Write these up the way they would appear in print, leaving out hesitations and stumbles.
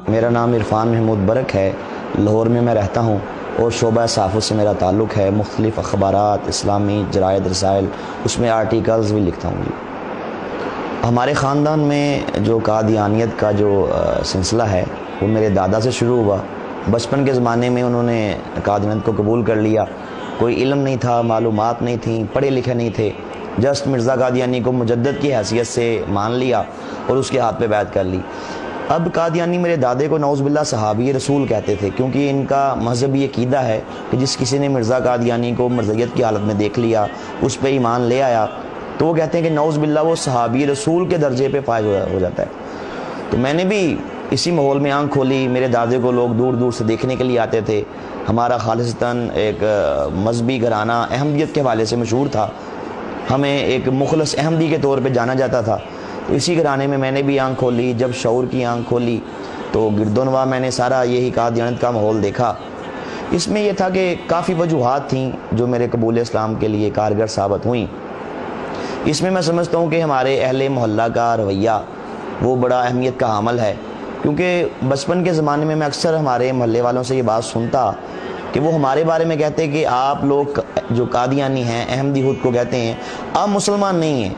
میرا نام عرفان محمود برک ہے، لاہور میں میں رہتا ہوں اور شعبہ صحافت سے میرا تعلق ہے۔ مختلف اخبارات، اسلامی جرائد، رسائل، اس میں آرٹیکلز بھی لکھتا ہوں جی۔ ہمارے خاندان میں جو قادیانیت کا جو سلسلہ ہے وہ میرے دادا سے شروع ہوا۔ بچپن کے زمانے میں انہوں نے قادیانیت کو قبول کر لیا۔ کوئی علم نہیں تھا، معلومات نہیں تھیں، پڑھے لکھے نہیں تھے، جسٹ مرزا قادیانی کو مجدد کی حیثیت سے مان لیا اور اس کے ہاتھ پہ بیعت کر لی۔ اب قادیانی میرے دادے کو نعوذ باللہ صحابی رسول کہتے تھے، کیونکہ ان کا مذہبی عقیدہ ہے کہ جس کسی نے مرزا قادیانی کو مرزیت کی حالت میں دیکھ لیا، اس پہ ایمان لے آیا، تو وہ کہتے ہیں کہ نعوذ باللہ وہ صحابی رسول کے درجے پہ فائز ہو جاتا ہے۔ تو میں نے بھی اسی ماحول میں آنکھ کھولی۔ میرے دادے کو لوگ دور دور سے دیکھنے کے لیے آتے تھے۔ ہمارا خالصتاً ایک مذہبی گھرانہ احمدیت کے حوالے سے مشہور تھا، ہمیں ایک مخلص احمدی کے طور پہ جانا جاتا تھا۔ تو اسی گھرانے میں نے بھی آنکھ کھولی۔ جب شعور کی آنکھ کھولی تو گرد و نواح میں نے سارا یہی قادیانیت کا ماحول دیکھا۔ اس میں یہ تھا کہ کافی وجوہات تھیں جو میرے قبول اسلام کے لیے کارگر ثابت ہوئیں۔ اس میں سمجھتا ہوں کہ ہمارے اہل محلہ کا رویہ وہ بڑا اہمیت کا حامل ہے، کیونکہ بچپن کے زمانے میں اکثر ہمارے محلے والوں سے یہ بات سنتا کہ وہ ہمارے بارے میں کہتے کہ آپ لوگ جو قادیانی ہیں، احمدی خود کو کہتے ہیں، آپ مسلمان نہیں ہیں۔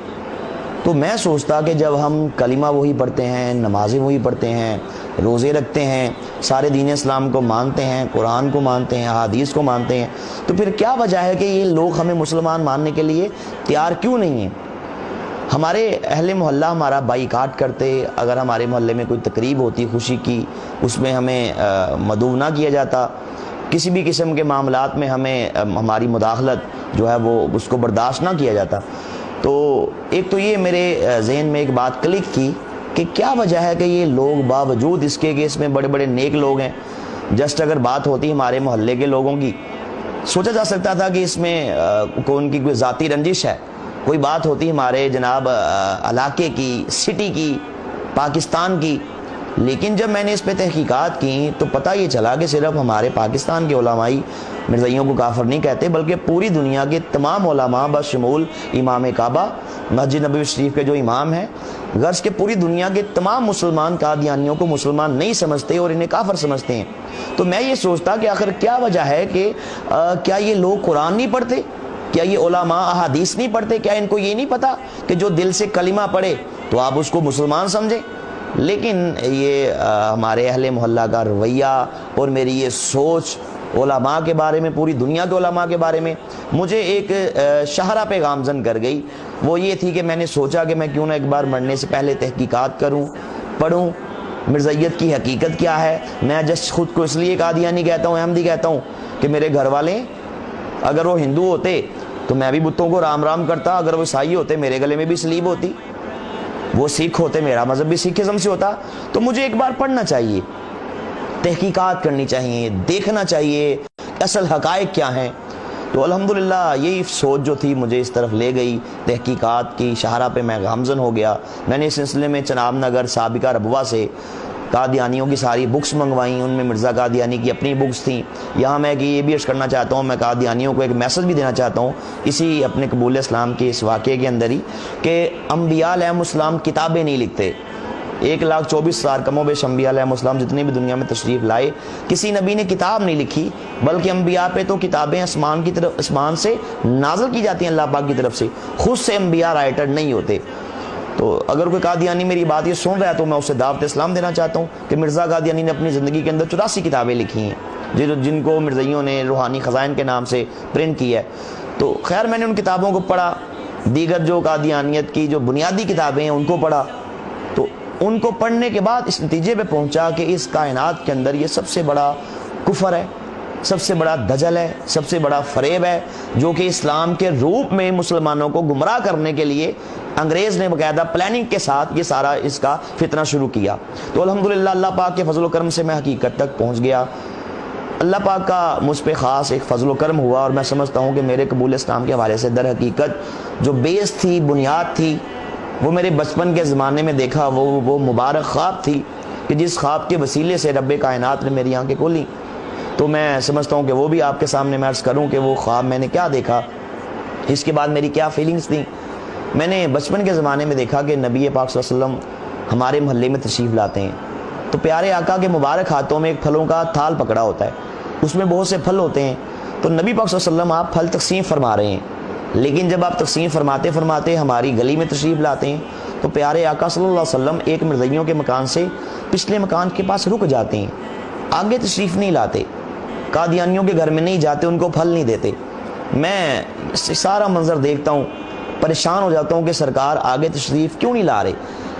تو میں سوچتا کہ جب ہم کلمہ وہی پڑھتے ہیں، نمازیں وہی پڑھتے ہیں، روزے رکھتے ہیں، سارے دین اسلام کو مانتے ہیں، قرآن کو مانتے ہیں، احادیث کو مانتے ہیں، تو پھر کیا وجہ ہے کہ یہ لوگ ہمیں مسلمان ماننے کے لیے تیار کیوں نہیں ہیں؟ ہمارے اہل محلہ ہمارا بائیکاٹ کرتے، اگر ہمارے محلے میں کوئی تقریب ہوتی خوشی کی، اس میں ہمیں مدعو نہ کیا جاتا، کسی بھی قسم کے معاملات میں ہماری مداخلت جو ہے وہ اس کو برداشت نہ کیا جاتا۔ تو ایک تو یہ میرے ذہن میں ایک بات کلک کی کہ کیا وجہ ہے کہ یہ لوگ باوجود اس کے کہ اس میں بڑے بڑے نیک لوگ ہیں، جسٹ اگر بات ہوتی ہمارے محلے کے لوگوں کی، سوچا جا سکتا تھا کہ اس میں ان کی کوئی ذاتی رنجش ہے، کوئی بات ہوتی ہمارے جناب علاقے کی، سٹی کی، پاکستان کی۔ لیکن جب میں نے اس پہ تحقیقات کی تو پتہ یہ چلا کہ صرف ہمارے پاکستان کے علمائی مرزائیوں کو کافر نہیں کہتے، بلکہ پوری دنیا کے تمام علماء بشمول امام کعبہ مسجد نبوی شریف کے جو امام ہیں، غرض کہ پوری دنیا کے تمام مسلمان قادیانیوں کو مسلمان نہیں سمجھتے اور انہیں کافر سمجھتے ہیں۔ تو میں یہ سوچتا کہ آخر کیا وجہ ہے کہ کیا یہ لوگ قرآن نہیں پڑھتے؟ کیا یہ علماء احادیث نہیں پڑھتے؟ کیا ان کو یہ نہیں پتا کہ جو دل سے کلمہ پڑھے تو آپ اس کو مسلمان سمجھیں؟ لیکن یہ ہمارے اہل محلہ کا رویہ اور میری یہ سوچ علماء کے بارے میں، پوری دنیا کے علماء کے بارے میں مجھے ایک شاہراہ پہ گامزن کر گئی۔ وہ یہ تھی کہ میں نے سوچا کہ میں کیوں نہ ایک بار مرنے سے پہلے تحقیقات کروں، پڑھوں مرزائیت کی حقیقت کیا ہے۔ میں جس خود کو اس لیے قادیانی کہتا ہوں، احمدی کہتا ہوں، کہ میرے گھر والے اگر وہ ہندو ہوتے تو میں بھی بتوں کو رام رام کرتا، اگر وہ عیسائی ہوتے میرے گلے میں بھی سلیب ہوتی، وہ سکھ ہوتے میرا مذہب بھی سکھزم سے ہوتا۔ تو مجھے ایک بار پڑھنا چاہیے، تحقیقات کرنی چاہیے، دیکھنا چاہیے اصل حقائق کیا ہیں۔ تو الحمدللہ یہی سوچ جو تھی مجھے اس طرف لے گئی، تحقیقات کی شاہراہ پہ میں گامزن ہو گیا۔ میں نے اس سلسلے میں چناب نگر سابقہ ربوہ سے قادیانیوں کی ساری بکس منگوائیں، ان میں مرزا قادیانی کی اپنی بکس تھیں۔ یہاں میں کہ یہ بھی عرض کرنا چاہتا ہوں، میں قادیانیوں کو ایک میسج بھی دینا چاہتا ہوں اسی اپنے قبول اسلام کے اس واقعے کے اندر ہی، کہ انبیاء علیہ السلام کتابیں نہیں لکھتے۔ 1,24,000 کم و بیش انبیاء علیہ السلام جتنے بھی دنیا میں تشریف لائے، کسی نبی نے کتاب نہیں لکھی، بلکہ انبیاء پہ تو کتابیں آسمان سے نازل کی جاتی ہیں اللہ پاک کی طرف سے، خود سے انبیاء رائٹر نہیں ہوتے۔ تو اگر کوئی قادیانی میری بات یہ سن رہا ہے تو میں اسے دعوت اسلام دینا چاہتا ہوں کہ مرزا قادیانی نے اپنی زندگی کے اندر 84 کتابیں لکھی ہیں، جن کو مرزائیوں نے روحانی خزائن کے نام سے پرنٹ کی ہے۔ تو خیر میں نے ان کتابوں کو پڑھا، دیگر جو قادیانیت کی جو بنیادی کتابیں ہیں ان کو پڑھا، تو ان کو پڑھنے کے بعد اس نتیجے پہ پہنچا کہ اس کائنات کے اندر یہ سب سے بڑا کفر ہے، سب سے بڑا دجل ہے، سب سے بڑا فریب ہے، جو کہ اسلام کے روپ میں مسلمانوں کو گمراہ کرنے کے لیے انگریز نے باقاعدہ پلاننگ کے ساتھ یہ سارا اس کا فتنہ شروع کیا۔ تو الحمدللہ اللہ پاک کے فضل و کرم سے میں حقیقت تک پہنچ گیا۔ اللہ پاک کا مجھ پہ خاص ایک فضل و کرم ہوا، اور میں سمجھتا ہوں کہ میرے قبول اسلام کے حوالے سے در حقیقت جو بیس تھی، بنیاد تھی، وہ میرے بچپن کے زمانے میں دیکھا وہ مبارک خواب تھی کہ جس خواب کے وسیلے سے رب کائنات نے میری آنکھیں کھولیں۔ تو میں سمجھتا ہوں کہ وہ بھی آپ کے سامنے میں عرض کروں کہ وہ خواب میں نے کیا دیکھا، اس کے بعد میری کیا فیلنگز تھیں۔ میں نے بچپن کے زمانے میں دیکھا کہ نبی پاک صلی اللہ علیہ وسلم ہمارے محلے میں تشریف لاتے ہیں، تو پیارے آقا کے مبارک ہاتھوں میں ایک پھلوں کا تھال پکڑا ہوتا ہے، اس میں بہت سے پھل ہوتے ہیں. تو نبی پاک صلی اللہ علیہ وسلم آپ پھل تقسیم فرما رہے ہیں، لیکن جب آپ تقسیم فرماتے فرماتے ہماری گلی میں تشریف لاتے ہیں تو پیارے آقا صلی اللہ علیہ وسلم ایک مرزائیوں کے مکان سے پچھلے مکان کے پاس رک جاتے ہیں، آگے تشریف نہیں لاتے، قادیانیوں کے گھر میں نہیں جاتے، ان کو پھل نہیں دیتے. میں سارا منظر دیکھتا ہوں، پریشان ہو جاتا ہوں کہ سرکار آگے تشریف کیوں نہیں لا رہے.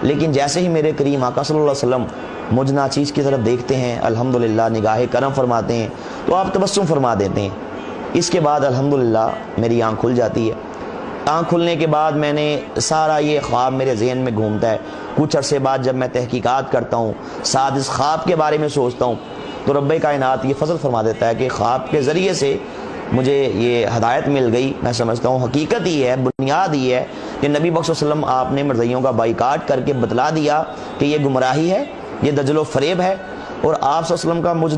لیکن جیسے ہی میرے کریم آقا صلی اللہ علیہ وسلم مجھ ناچیز کی طرف دیکھتے ہیں، الحمدللہ نگاہ کرم فرماتے ہیں تو آپ تبسم فرما دیتے ہیں. اس کے بعد الحمدللہ میری آنکھ کھل جاتی ہے. آنکھ کھلنے کے بعد میں نے سارا یہ خواب میرے ذہن میں گھومتا ہے. کچھ عرصے بعد جب میں تحقیقات کرتا ہوں، ساتھ اس خواب کے بارے میں سوچتا ہوں، تو رب کائنات یہ فضل فرما دیتا ہے کہ خواب کے ذریعے سے مجھے یہ ہدایت مل گئی. میں سمجھتا ہوں حقیقت ہی ہے، بنیاد ہی ہے کہ نبی صلی اللہ علیہ وسلم آپ نے مرزائیوں کا بائیکاٹ کر کے بتلا دیا کہ یہ گمراہی ہے، یہ دجل و فریب ہے. اور آپ صلی اللہ علیہ وسلم کا مجھ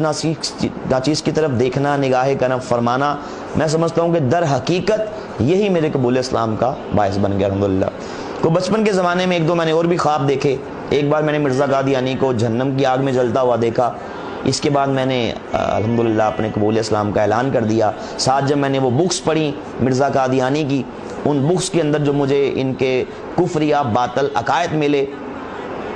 ناچیز کی طرف دیکھنا، نگاہ کرم فرمانا، میں سمجھتا ہوں کہ در حقیقت یہی میرے قبول اسلام کا باعث بن گیا الحمدللہ. تو بچپن کے زمانے میں ایک دو میں نے اور بھی خواب دیکھے. ایک بار میں نے مرزا قادیانی کو جہنم کی آگ میں جلتا ہوا دیکھا. اس کے بعد میں نے الحمدللہ اپنے قبول اسلام کا اعلان کر دیا. ساتھ جب میں نے وہ بکس پڑھی مرزا قادیانی کی، ان بکس کے اندر جو مجھے ان کے کفریہ باطل عقائد ملے،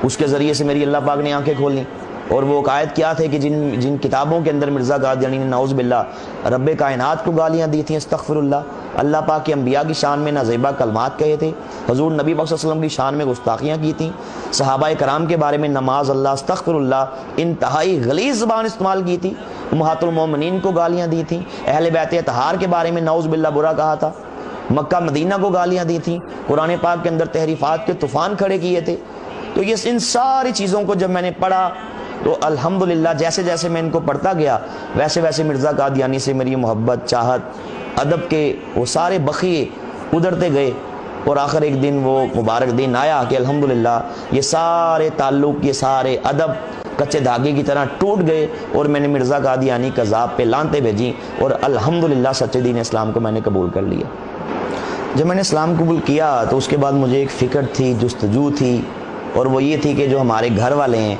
اس کے ذریعے سے میری اللہ پاک نے آنکھیں کھولیں. اور وہ عقائد کیا تھے کہ جن کتابوں کے اندر مرزا قادیانی نے نعوذ باللہ رب کائنات کو گالیاں دی تھیں، استغفر اللہ، اللہ پاک کے انبیاء کی شان میں نازیبہ کلمات کہے تھے، حضور نبی پاک صلی اللہ علیہ وسلم کی شان میں گستاخیاں کی تھیں، صحابہ کرام کے بارے میں نماز اللہ استغفر اللہ انتہائی غلیظ زبان استعمال کی تھی، امہات المومنین کو گالیاں دی تھیں، اہل بیت اطہار کے بارے میں نعوذ باللہ برا کہا تھا، مکہ مدینہ کو گالیاں دی تھیں، قرآن پاک کے اندر تحریفات کے طوفان کھڑے کیے تھے. تو یہ ان ساری چیزوں کو جب میں نے پڑھا تو الحمدللہ جیسے جیسے میں ان کو پڑھتا گیا ویسے ویسے مرزا قادیانی سے میری محبت، چاہت، ادب کے وہ سارے بخیے ادھرتے گئے. اور آخر ایک دن وہ مبارک دن آیا کہ الحمدللہ یہ سارے تعلق، یہ سارے ادب کچے دھاگے کی طرح ٹوٹ گئے اور میں نے مرزا قادیانی کا ذات پہ لانتے بھیجی اور الحمدللہ سچے دین اسلام کو میں نے قبول کر لیا. جب میں نے اسلام قبول کیا تو اس کے بعد مجھے ایک فکر تھی، جستجو تھی، اور وہ یہ تھی کہ جو ہمارے گھر والے ہیں،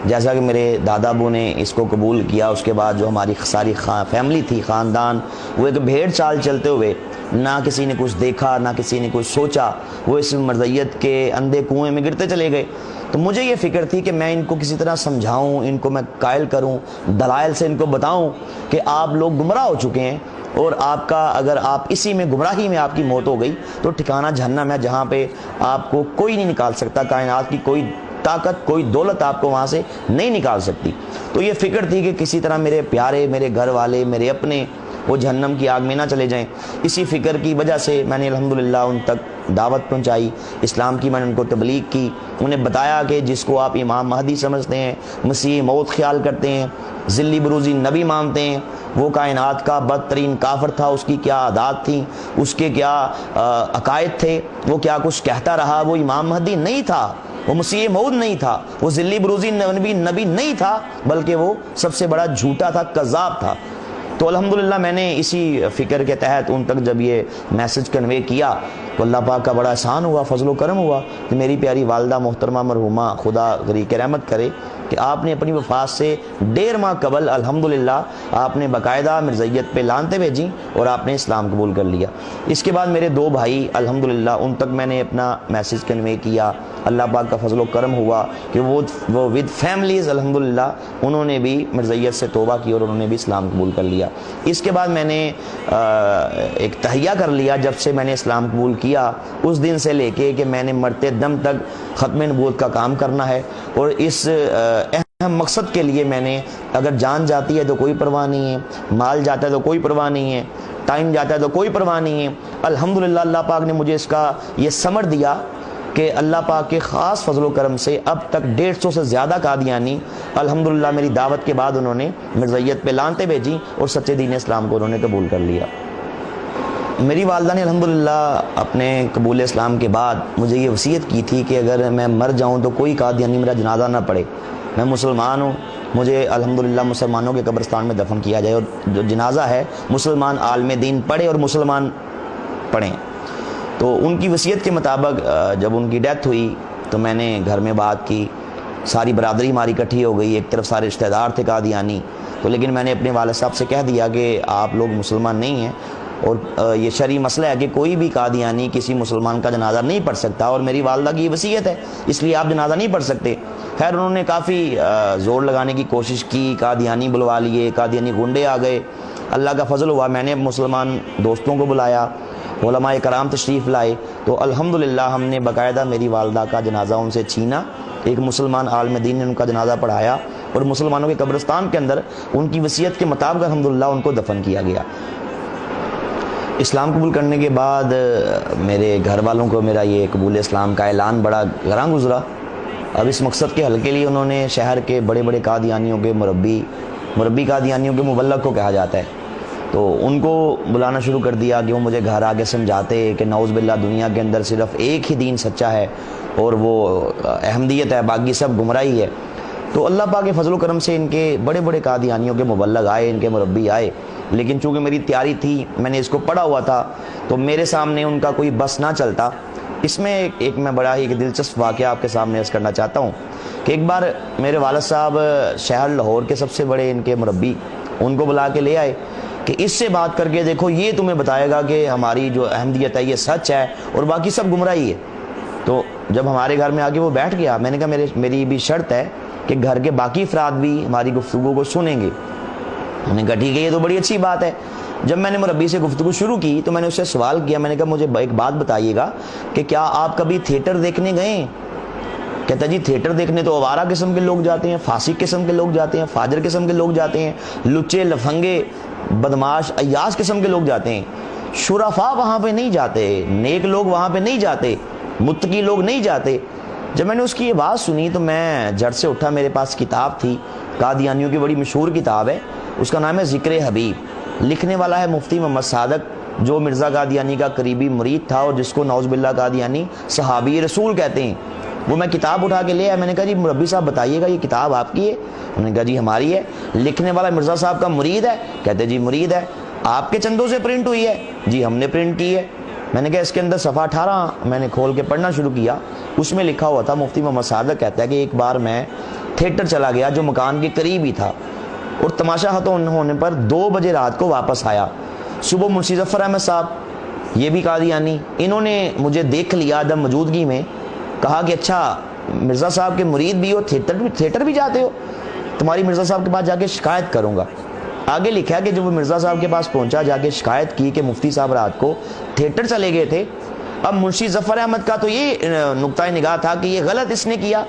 جیسا کہ میرے دادا ابو نے اس کو قبول کیا، اس کے بعد جو ہماری ساری فیملی تھی، خاندان، وہ ایک بھیڑ چال چلتے ہوئے، نہ کسی نے کچھ دیکھا، نہ کسی نے کچھ سوچا، وہ اس مرزیت کے اندھے کنویں میں گرتے چلے گئے. تو مجھے یہ فکر تھی کہ میں ان کو کسی طرح سمجھاؤں، ان کو میں قائل کروں، دلائل سے ان کو بتاؤں کہ آپ لوگ گمراہ ہو چکے ہیں، اور آپ کا اگر آپ اسی میں گمراہی میں آپ کی موت ہو گئی تو ٹھکانہ جہنم ہے، جہاں پہ آپ کو کوئی نہیں نکال سکتا، کائنات کی کوئی طاقت، کوئی دولت آپ کو وہاں سے نہیں نکال سکتی. تو یہ فکر تھی کہ کسی طرح میرے پیارے، میرے گھر والے، میرے اپنے وہ جہنم کی آگ میں نہ چلے جائیں. اسی فکر کی وجہ سے میں نے الحمدللہ ان تک دعوت پہنچائی، اسلام کی میں نے ان کو تبلیغ کی، انہیں بتایا کہ جس کو آپ امام مہدی سمجھتے ہیں، مسیح موت خیال کرتے ہیں، ذلی بروزی نبی مانتے ہیں، وہ کائنات کا بدترین کافر تھا، اس کی کیا عادات تھیں، اس کے کیا عقائد تھے، وہ کیا کچھ کہتا رہا، وہ امام مہدی نہیں تھا، وہ مسیح موعود نہیں تھا، وہ ذلی بروزی نبی نہیں تھا، بلکہ وہ سب سے بڑا جھوٹا تھا، کذاب تھا. تو الحمدللہ میں نے اسی فکر کے تحت ان تک جب یہ میسج کنوے کیا تو اللہ پاک کا بڑا احسان ہوا، فضل و کرم ہوا کہ میری پیاری والدہ محترمہ مرحومہ خدا غریق رحمت کرے کہ آپ نے اپنی وفات سے 1.5 ماہ قبل الحمدللہ آپ نے باقاعدہ مرزیت پہ لانتے بھیجیں اور آپ نے اسلام قبول کر لیا. اس کے بعد میرے 2 بھائی الحمدللہ ان تک میں نے اپنا میسج کنوے کیا. اللہ پاک کا فضل و کرم ہوا کہ وہ ود فیملیز الحمدللہ انہوں نے بھی مرزیت سے توبہ کی اور انہوں نے بھی اسلام قبول کر لیا. اس کے بعد میں نے ایک تہیہ کر لیا، جب سے میں نے اسلام قبول کیا اس دن سے لے کے کہ میں نے مرتے دم تک ختم نبوت کا کام کرنا ہے، اور اس اہم مقصد کے لیے میں نے اگر جان جاتی ہے تو کوئی پرواہ نہیں ہے، مال جاتا ہے تو کوئی پرواہ نہیں ہے، ٹائم جاتا ہے تو کوئی پرواہ نہیں ہے. الحمدللہ اللہ پاک نے مجھے اس کا یہ ثمر دیا کہ اللہ پاک کے خاص فضل و کرم سے اب تک 150 سے زیادہ قادیانی الحمدللہ میری دعوت کے بعد انہوں نے مرزیت پہ لانتے بھیجی اور سچے دین اسلام کو انہوں نے قبول کر لیا. میری والدہ نے الحمدللہ اپنے قبول اسلام کے بعد مجھے یہ وصیت کی تھی کہ اگر میں مر جاؤں تو کوئی قادیانی میرا جنازہ نہ پڑھے. میں مسلمان ہوں، مجھے الحمدللہ مسلمانوں کے قبرستان میں دفن کیا جائے، اور جو جنازہ ہے مسلمان عالم دین پڑھے اور مسلمان پڑھیں. تو ان کی وصیت کے مطابق جب ان کی ڈیتھ ہوئی تو میں نے گھر میں بات کی ساری برادری ہماری اکٹھی ہو گئی، ایک طرف سارے رشتہ دار تھے قادیانی، تو لیکن میں نے اپنے والد صاحب سے کہہ دیا کہ آپ لوگ مسلمان نہیں ہیں، اور یہ شرعی مسئلہ ہے کہ کوئی بھی قادیانی کسی مسلمان کا جنازہ نہیں پڑھ سکتا، اور میری والدہ کی وصیت ہے، اس لیے آپ جنازہ نہیں پڑھ سکتے۔ خیر انہوں نے کافی زور لگانے کی کوشش کی، قادیانی بلوا لیے، قادیانی گنڈے آ گئے۔ اللہ کا فضل ہوا، میں نے مسلمان دوستوں کو بلایا، علماء کرام تشریف لائے، تو الحمدللہ ہم نے باقاعدہ میری والدہ کا جنازہ ان سے چھینا، ایک مسلمان عالم دین نے ان کا جنازہ پڑھایا، اور مسلمانوں کے قبرستان کے اندر ان کی وصیت کے مطابق الحمدللہ ان کو دفن کیا گیا۔ اسلام قبول کرنے کے بعد میرے گھر والوں کو میرا یہ قبول اسلام کا اعلان بڑا گراں گزرا۔ اب اس مقصد کے حل کے لیے انہوں نے شہر کے بڑے بڑے قادیانیوں کے مربی قادیانیوں کے مبلغ کو کہا جاتا ہے، تو ان کو بلانا شروع کر دیا کہ وہ مجھے گھر آگے سمجھاتے کہ نعوذ باللہ دنیا کے اندر صرف ایک ہی دین سچا ہے اور وہ احمدیت ہے، باقی سب گمراہی ہے۔ تو اللہ پاک کے فضل و کرم سے ان کے بڑے بڑے قادیانیوں کے مبلغ آئے، ان کے مربی آئے، لیکن چونکہ میری تیاری تھی، میں نے اس کو پڑھا ہوا تھا، تو میرے سامنے ان کا کوئی بس نہ چلتا۔ اس میں ایک میں بڑا ہی دلچسپ واقعہ آپ کے سامنے عرض کرنا چاہتا ہوں کہ ایک بار میرے والد صاحب شہر لاہور کے سب سے بڑے ان کے مربی ان کو بلا کے لے آئے کہ اس سے بات کر کے دیکھو، یہ تمہیں بتائے گا کہ ہماری جو احمدیت ہے یہ سچ ہے اور باقی سب گمراہی ہے۔ تو جب ہمارے گھر میں آ کے وہ بیٹھ گیا، میں نے کہا میری بھی شرط ہے کہ گھر کے باقی افراد بھی ہماری گفتگو کو سنیں گے۔ انہوں نے کہا ٹھیک ہے، یہ تو بڑی اچھی بات ہے۔ جب میں نے مربی سے گفتگو شروع کی تو میں نے اس سے سوال کیا، میں نے کہا مجھے ایک بات بتائیے گا کہ کیا آپ کبھی تھیٹر دیکھنے گئے؟ کہتا جی تھیٹر دیکھنے تو آوارہ قسم کے لوگ جاتے ہیں، فاسق قسم کے لوگ جاتے ہیں، فاجر قسم کے لوگ جاتے ہیں، لچے لفنگے بدماش عیاش قسم کے لوگ جاتے ہیں، شرفاء وہاں پہ نہیں جاتے، نیک لوگ وہاں پہ نہیں جاتے، متقی لوگ نہیں جاتے۔ جب میں نے اس کی یہ بات سنی تو میں جھٹ سے اٹھا، میرے پاس کتاب تھی، قادیانیوں کی بڑی مشہور کتاب ہے، اس کا نام ہے ذکر حبیب، لکھنے والا ہے مفتی محمد صادق، جو مرزا قادیانی کا قریبی مرید تھا اور جس کو نعوذ باللہ قادیانی صحابی رسول کہتے ہیں۔ وہ میں کتاب اٹھا کے لے آیا، میں نے کہا جی مربی صاحب بتائیے گا یہ کتاب آپ کی ہے؟ انہوں نے کہا جی ہماری ہے۔ لکھنے والا مرزا صاحب کا مرید ہے؟ کہتے جی مرید ہے۔ آپ کے چندوں سے پرنٹ ہوئی ہے؟ جی ہم نے پرنٹ کی ہے۔ میں نے کہا اس کے اندر صفحہ 18 میں نے کھول کے پڑھنا شروع کیا، اس میں لکھا ہوا تھا، مفتی محمد صادق کہتا ہے کہ ایک بار میں تھیٹر چلا گیا جو مکان کے قریب ہی تھا، اور تماشا ختم ہونے پر 2 بجے رات کو واپس آیا۔ صبح منشی ظفر احمد صاحب، یہ بھی قادیانی، انہوں نے مجھے دیکھ لیا عدم موجودگی میں، کہا کہ اچھا مرزا صاحب کے مرید بھی ہو، تھیٹر بھی جاتے ہو، تمہاری مرزا صاحب کے پاس جا کے شکایت کروں گا۔ آگے لکھا کہ جب وہ مرزا صاحب کے پاس پہنچا، جا کے شکایت کی کہ مفتی صاحب رات کو تھیٹر چلے گئے تھے۔ اب منشی ظفر احمد کا تو یہ نقطہ نگاہ تھا کہ یہ غلط اس نے کیا،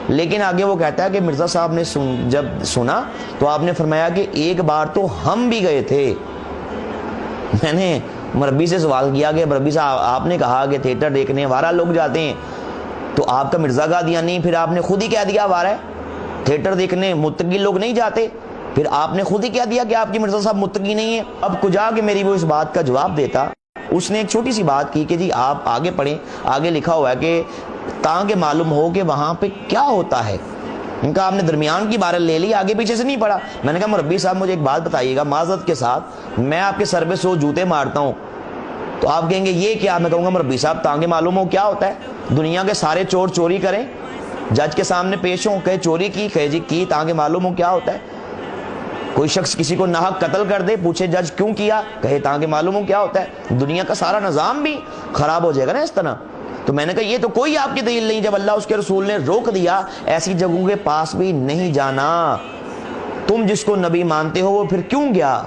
لیکن آگے وہ کہتا ہے کہ مرزا صاحب نے جب سنا تو آپ نے فرمایا کہ ایک بار تو ہم بھی گئے تھے۔ میں نے مربی سے سوال کیا کہ مربی صاحب آپ نے کہا کہ تھیٹر دیکھنے آوارہ لوگ جاتے ہیں، تو آپ کا مرزا قادیانی پھر آپ نے خود ہی کہہ دیا آوارہ ہے، تھیٹر دیکھنے متقی لوگ نہیں جاتے، پھر آپ نے خود ہی کہہ دیا کہ آپ کی مرزا صاحب متقی نہیں ہے۔ اب کجا کہ میری وہ اس بات کا جواب دیتا، اس نے ایک چھوٹی سی بات کی کہ جی آپ آگے پڑھیں، آگے لکھا ہوا ہے کہ تاکہ معلوم ہو کہ وہاں پہ کیا ہوتا ہے۔ ان کا آپ نے درمیان کی بارہ لے لی، آگے پیچھے سے نہیں پڑھا۔ میں نے کہا مربی صاحب مجھے ایک بات بتائیے گا معذرت کے ساتھ، میں آپ کے سر پہ 100 جوتے مارتا ہوں تو آپ کہیں گے یہ کیا؟ میں کہوں گا مربی صاحب تاکہ معلوم ہو کیا ہوتا ہے، دنیا کے سارے چور چوری کریں، جج کے سامنے پیش ہوں، کہے چوری کی، کہے جی کی، تاکہ معلوم ہو کیا ہوتا ہے۔ کوئی شخص کسی کو ناحق قتل کر دے، پوچھے جج کیوں کیا، کہے تاکہ معلوم ہو کیا ہوتا ہے۔ دنیا کا سارا نظام بھی خراب ہو جائے گا نا اس طرح۔ تو میں نے کہا یہ تو کوئی آپ کی دلیل نہیں، جب اللہ اس کے رسول نے روک دیا ایسی جگہوں کے پاس بھی نہیں جانا، تم جس کو نبی مانتے ہو وہ پھر کیوں گیا؟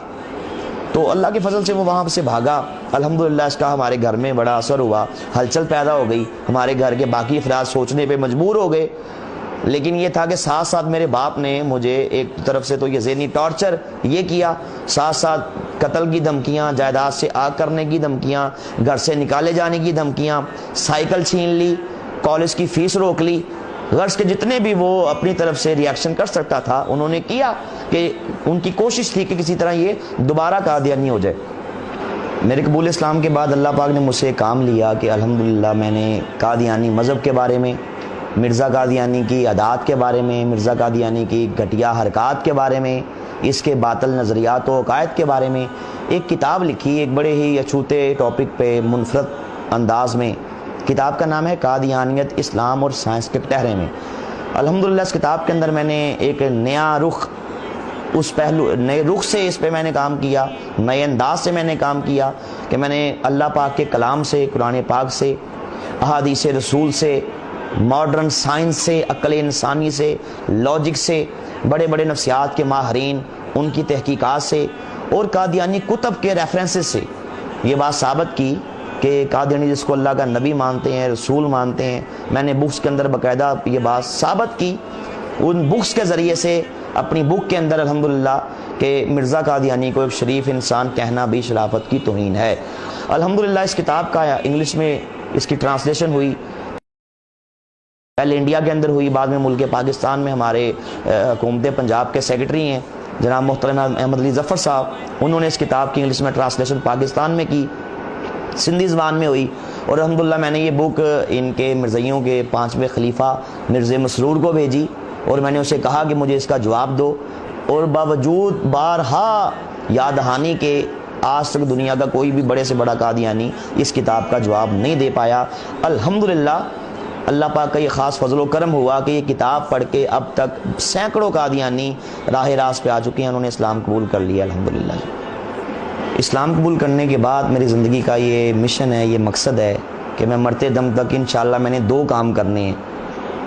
تو اللہ کے فضل سے وہ وہاں سے بھاگا۔ الحمدللہ اس کا ہمارے گھر میں بڑا اثر ہوا، ہلچل پیدا ہو گئی، ہمارے گھر کے باقی افراد سوچنے پہ مجبور ہو گئے۔ لیکن یہ تھا کہ ساتھ ساتھ میرے باپ نے مجھے ایک طرف سے تو یہ ذہنی ٹارچر یہ کیا، ساتھ ساتھ قتل کی دھمکیاں، جائیداد سے آگ کرنے کی دھمکیاں، گھر سے نکالے جانے کی دھمکیاں، سائیکل چھین لی، کالج کی فیس روک لی، غرض کے جتنے بھی وہ اپنی طرف سے ریاکشن کر سکتا تھا انہوں نے کیا، کہ ان کی کوشش تھی کہ کسی طرح یہ دوبارہ قادیانی ہو جائے۔ میرے قبول اسلام کے بعد اللہ پاک نے مجھ سے کام لیا کہ الحمدللہ میں نے قادیانی مذہب کے بارے میں، مرزا قادیانی کی عادات کے بارے میں، مرزا قادیانی کی گھٹیا حرکات کے بارے میں، اس کے باطل نظریات و عقائد کے بارے میں ایک کتاب لکھی، ایک بڑے ہی اچھوتے ٹاپک پہ منفرد انداز میں۔ کتاب کا نام ہے قادیانیت، اسلام اور سائنس کے ٹہرے میں۔ الحمدللہ اس کتاب کے اندر میں نے ایک نیا رخ، اس پہلو نئے رخ سے اس پہ میں نے کام کیا، نئے انداز سے میں نے کام کیا کہ میں نے اللہ پاک کے کلام سے، قرآن پاک سے، احادیث رسول سے، ماڈرن سائنس سے، عقل انسانی سے، لاجک سے، بڑے بڑے نفسیات کے ماہرین ان کی تحقیقات سے اور قادیانی کتب کے ریفرنسز سے یہ بات ثابت کی کہ قادیانی جس کو اللہ کا نبی مانتے ہیں، رسول مانتے ہیں، میں نے بکس کے اندر باقاعدہ یہ بات ثابت کی ان بکس کے ذریعے سے، اپنی بک کے اندر الحمدللہ، کہ مرزا قادیانی کو ایک شریف انسان کہنا بھی شرافت کی توہین ہے۔ الحمدللہ اس کتاب کا انگلش میں اس کی ٹرانسلیشن ہوئی، پہلے انڈیا کے اندر ہوئی، بعد میں ملک پاکستان میں ہمارے حکومت پنجاب کے سیکرٹری ہیں جناب محترم احمد علی ظفر صاحب، انہوں نے اس کتاب کی انگلش میں ٹرانسلیشن پاکستان میں کی، سندھی زبان میں ہوئی، اور الحمدللہ میں نے یہ بک ان کے مرزائیوں کے 5ویں خلیفہ مرزا مسرور کو بھیجی اور میں نے اسے کہا کہ مجھے اس کا جواب دو، اور باوجود بارہا یاد دہانی کے آج تک دنیا کا کوئی بھی بڑے سے بڑا قادیانی اس کتاب کا جواب نہیں دے پایا۔ الحمدللہ اللہ پاک کا یہ خاص فضل و کرم ہوا کہ یہ کتاب پڑھ کے اب تک سینکڑوں قادیانی راہ راست پہ آ چکے ہیں، انہوں نے اسلام قبول کر لیا الحمدللہ۔ اسلام قبول کرنے کے بعد میری زندگی کا یہ مشن ہے، یہ مقصد ہے کہ میں مرتے دم تک انشاءاللہ میں نے 2 کام کرنے ہیں۔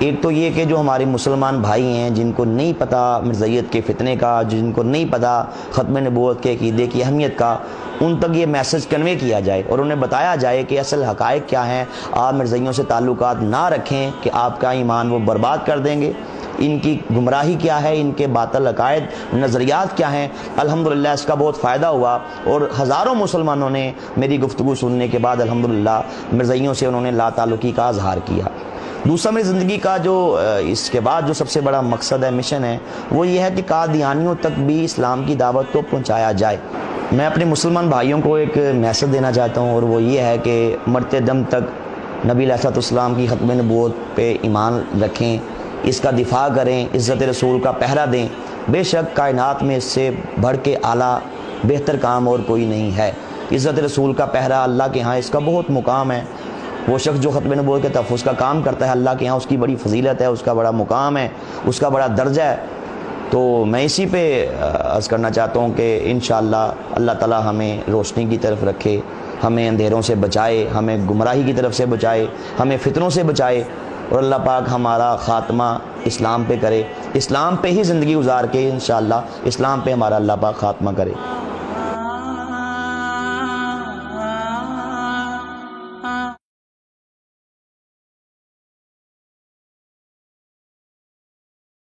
ایک تو یہ کہ جو ہمارے مسلمان بھائی ہیں جن کو نہیں پتہ مرزائیت کے فتنے کا، جن کو نہیں پتہ ختم نبوت کے عقیدے کی اہمیت کا، ان تک یہ میسج کنوے کیا جائے اور انہیں بتایا جائے کہ اصل حقائق کیا ہیں۔ آپ مرزائیوں سے تعلقات نہ رکھیں کہ آپ کا ایمان وہ برباد کر دیں گے، ان کی گمراہی کیا ہے، ان کے باطل عقائد نظریات کیا ہیں۔ الحمدللہ اس کا بہت فائدہ ہوا اور ہزاروں مسلمانوں نے میری گفتگو سننے کے بعد الحمدللہ مرزائیوں سے انہوں نے لا تعلقی کا اظہار کیا۔ دوسرا میری زندگی کا جو اس کے بعد جو سب سے بڑا مقصد ہے، مشن ہے، وہ یہ ہے کہ قادیانیوں تک بھی اسلام کی دعوت کو پہنچایا جائے۔ میں اپنے مسلمان بھائیوں کو ایک میسج دینا چاہتا ہوں اور وہ یہ ہے کہ مرتے دم تک نبی علیہ السلام کی ختم نبوت پہ ایمان رکھیں، اس کا دفاع کریں، عزت رسول کا پہرا دیں۔ بے شک کائنات میں اس سے بڑھ کے اعلیٰ بہتر کام اور کوئی نہیں ہے۔ عزت رسول کا پہرا اللہ کے ہاں اس کا بہت مقام ہے۔ وہ شخص جو ختم نبوت کے تحفظ کا کام کرتا ہے اللہ کے ہاں اس کی بڑی فضیلت ہے، اس کا بڑا مقام ہے، اس کا بڑا درجہ ہے۔ تو میں اسی پہ عرض کرنا چاہتا ہوں کہ انشاءاللہ اللہ تعالی ہمیں روشنی کی طرف رکھے، ہمیں اندھیروں سے بچائے، ہمیں گمراہی کی طرف سے بچائے، ہمیں فتنوں سے بچائے، اور اللہ پاک ہمارا خاتمہ اسلام پہ کرے، اسلام پہ ہی زندگی گزار کے انشاءاللہ اسلام پہ ہمارا اللہ پاک خاتمہ کرے۔